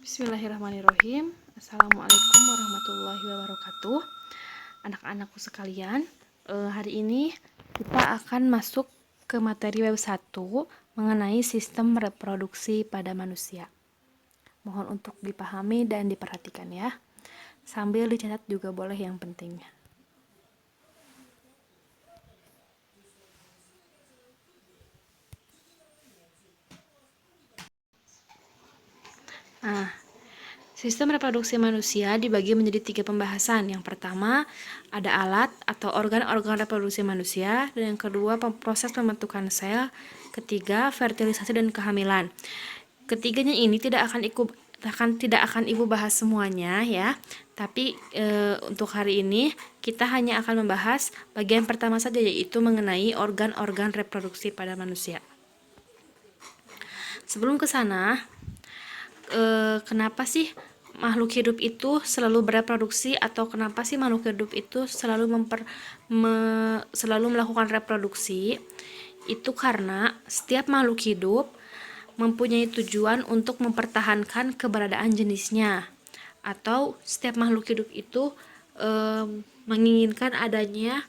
Bismillahirrahmanirrahim. Assalamualaikum warahmatullahi wabarakatuh. Anak-anakku sekalian, hari ini kita akan masuk ke materi web 1 mengenai sistem reproduksi pada manusia. Mohon untuk dipahami dan diperhatikan ya. Sambil dicatat juga boleh yang pentingnya. Nah, sistem reproduksi manusia dibagi menjadi 3 pembahasan. Yang pertama, ada alat atau organ-organ reproduksi manusia, dan yang kedua, proses pembentukan sel, ketiga, fertilisasi dan kehamilan. Ketiganya ini tidak akan Ibu bahas semuanya ya. Tapi untuk hari ini kita hanya akan membahas bagian pertama saja, yaitu mengenai organ-organ reproduksi pada manusia. Sebelum ke sana, kenapa sih makhluk hidup itu selalu bereproduksi, atau kenapa sih makhluk hidup itu selalu melakukan reproduksi? Itu karena setiap makhluk hidup mempunyai tujuan untuk mempertahankan keberadaan jenisnya, atau setiap makhluk hidup itu menginginkan adanya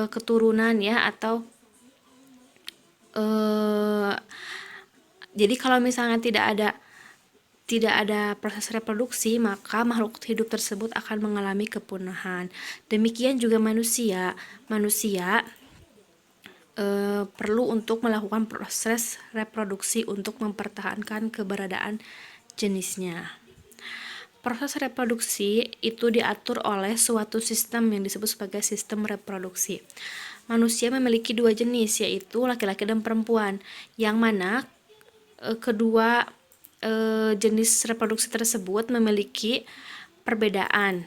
keturunan ya, atau jadi kalau misalnya tidak ada proses reproduksi, maka makhluk hidup tersebut akan mengalami kepunahan. Demikian juga manusia. Manusia perlu untuk melakukan proses reproduksi untuk mempertahankan keberadaan jenisnya. Proses reproduksi itu diatur oleh suatu sistem yang disebut sebagai sistem reproduksi. Manusia memiliki 2 jenis, yaitu laki-laki dan perempuan, yang mana kedua jenis reproduksi tersebut memiliki perbedaan,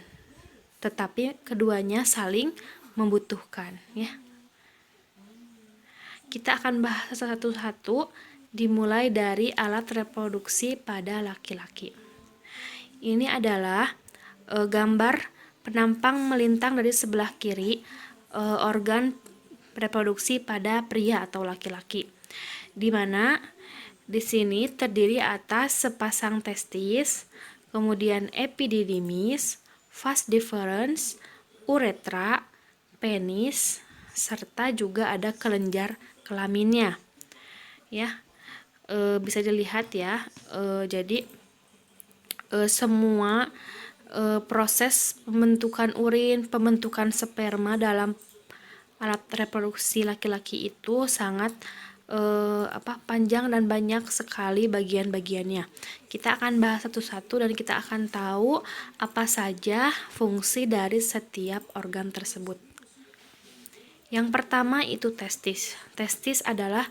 tetapi keduanya saling membutuhkan ya. Kita akan bahas satu-satu, dimulai dari alat reproduksi pada laki-laki. Ini adalah gambar penampang melintang dari sebelah kiri organ reproduksi pada pria atau laki-laki, di mana di sini terdiri atas sepasang testis, kemudian epididymis, vas deferens, uretra, penis, serta juga ada kelenjar kelaminnya. Ya, bisa dilihat ya. Jadi semua proses pembentukan urin, pembentukan sperma dalam alat reproduksi laki-laki itu sangat panjang dan banyak sekali bagian-bagiannya. Kita akan bahas satu-satu dan kita akan tahu apa saja fungsi dari setiap organ tersebut. Yang pertama itu testis. Testis adalah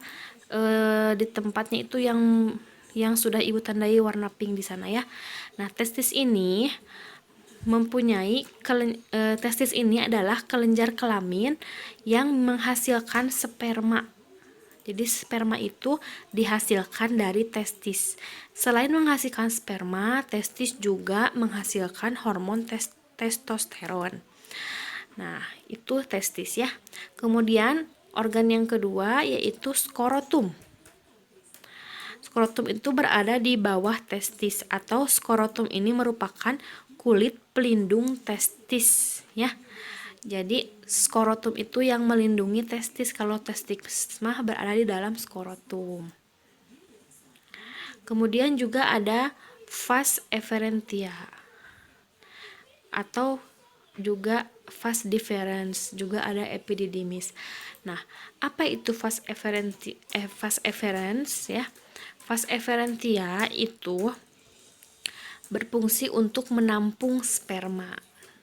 di tempatnya itu yang sudah Ibu tandai warna pink di sana ya. Nah, testis ini testis ini adalah kelenjar kelamin yang menghasilkan sperma. Jadi sperma itu dihasilkan dari testis. Selain menghasilkan sperma, testis juga menghasilkan hormon testosteron. Nah, itu testis ya. Kemudian organ yang kedua yaitu skrotum. Skrotum itu berada di bawah testis, atau skrotum ini merupakan kulit pelindung testis ya. Jadi skrotum itu yang melindungi testis, kalau testis mah berada di dalam skrotum. Kemudian juga ada vas efferentia atau juga vas deferens, juga ada epididymis. Nah, apa itu vas efferens ya? Vas efferentia itu berfungsi untuk menampung sperma.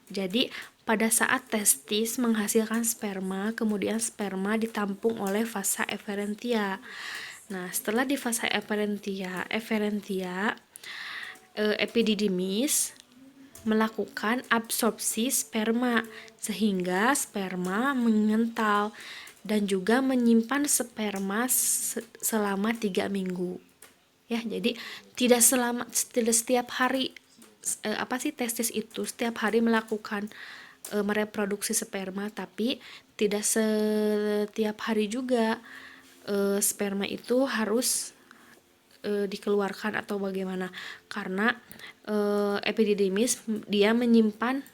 Jadi pada saat testis menghasilkan sperma, kemudian sperma ditampung oleh vasa efferentia. Nah, setelah di vasa efferentia, epididymis melakukan absorpsi sperma, sehingga sperma mengental dan juga menyimpan sperma selama 3 minggu. Ya, jadi tidak setiap hari testis itu setiap hari melakukan mereproduksi sperma, tapi tidak setiap hari juga sperma itu harus dikeluarkan atau bagaimana, karena epididymis dia menyimpan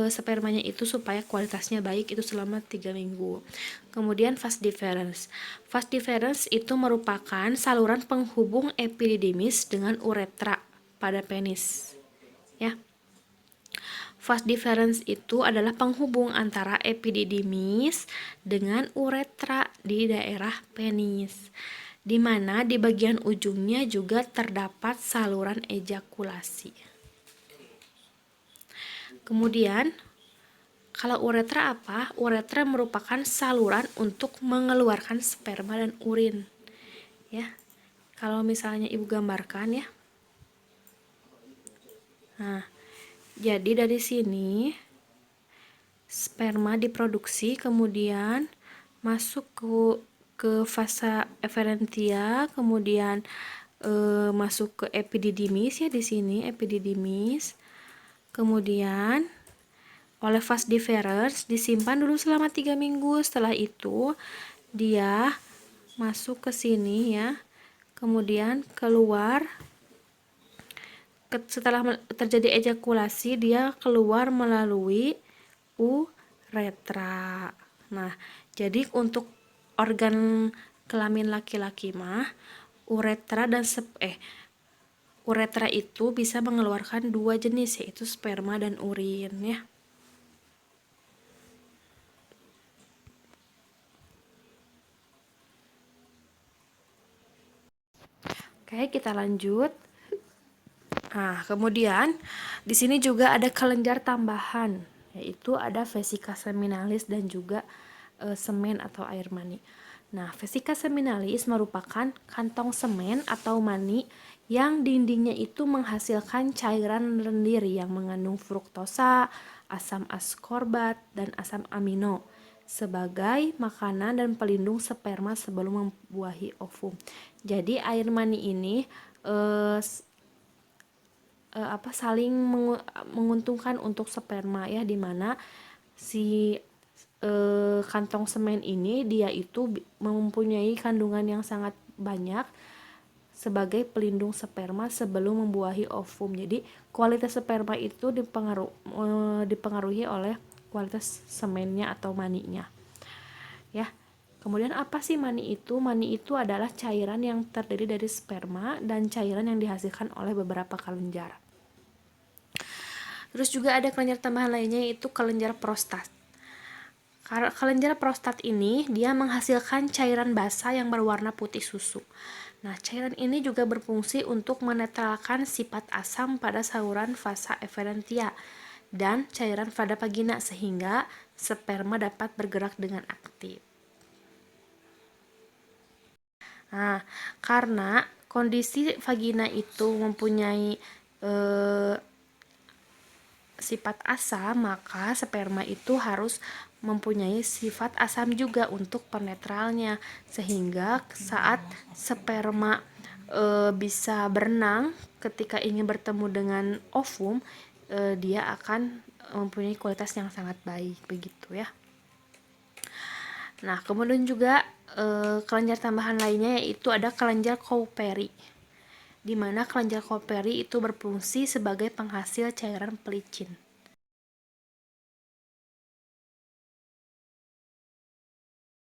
spermanya itu supaya kualitasnya baik itu selama 3 minggu. Kemudian vas deferens. Vas deferens itu merupakan saluran penghubung epididymis dengan uretra pada penis. Ya. Vas deferens itu adalah penghubung antara epididymis dengan uretra di daerah penis, di mana di bagian ujungnya juga terdapat saluran ejakulasi. Kemudian, kalau uretra apa? Uretra merupakan saluran untuk mengeluarkan sperma dan urin. Ya. Kalau misalnya Ibu gambarkan ya. Nah, jadi dari sini sperma diproduksi kemudian masuk ke fase efferentia, kemudian masuk ke epididymis ya, di sini epididymis. Kemudian oleh vas deferens disimpan dulu selama 3 minggu. Setelah itu dia masuk ke sini ya. Kemudian keluar, setelah terjadi ejakulasi dia keluar melalui uretra. Nah, jadi untuk organ kelamin laki-laki mah uretra uretra itu bisa mengeluarkan 2 jenis, yaitu sperma dan urin ya. Oke, kita lanjut. Nah, kemudian di sini juga ada kelenjar tambahan, yaitu ada vesika seminalis dan juga semen atau air mani. Nah, vesika seminalis merupakan kantong semen atau mani yang dindingnya itu menghasilkan cairan lendir yang mengandung fruktosa, asam askorbat, dan asam amino sebagai makanan dan pelindung sperma sebelum membuahi ovum. Jadi air mani ini saling menguntungkan untuk sperma ya, dimana si kantong semen ini dia itu mempunyai kandungan yang sangat banyak sebagai pelindung sperma sebelum membuahi ovum. Jadi kualitas sperma itu dipengaruhi oleh kualitas semennya atau maninya. Ya. Kemudian apa sih mani itu? Mani itu adalah cairan yang terdiri dari sperma dan cairan yang dihasilkan oleh beberapa kelenjar. Terus juga ada kelenjar tambahan lainnya, yaitu kelenjar prostat. Kelenjar prostat ini dia menghasilkan cairan basa yang berwarna putih susu. Nah, cairan ini juga berfungsi untuk menetralkan sifat asam pada saluran vasa efferentia dan cairan pada vagina sehingga sperma dapat bergerak dengan aktif. Nah, karena kondisi vagina itu mempunyai sifat asam, maka sperma itu harus mempunyai sifat asam juga untuk penetralnya, sehingga saat sperma bisa berenang ketika ingin bertemu dengan ovum, dia akan mempunyai kualitas yang sangat baik, begitu ya. Nah, kemudian juga kelenjar tambahan lainnya yaitu ada kelenjar Cowperry, di mana kelenjar Cowperry itu berfungsi sebagai penghasil cairan pelicin.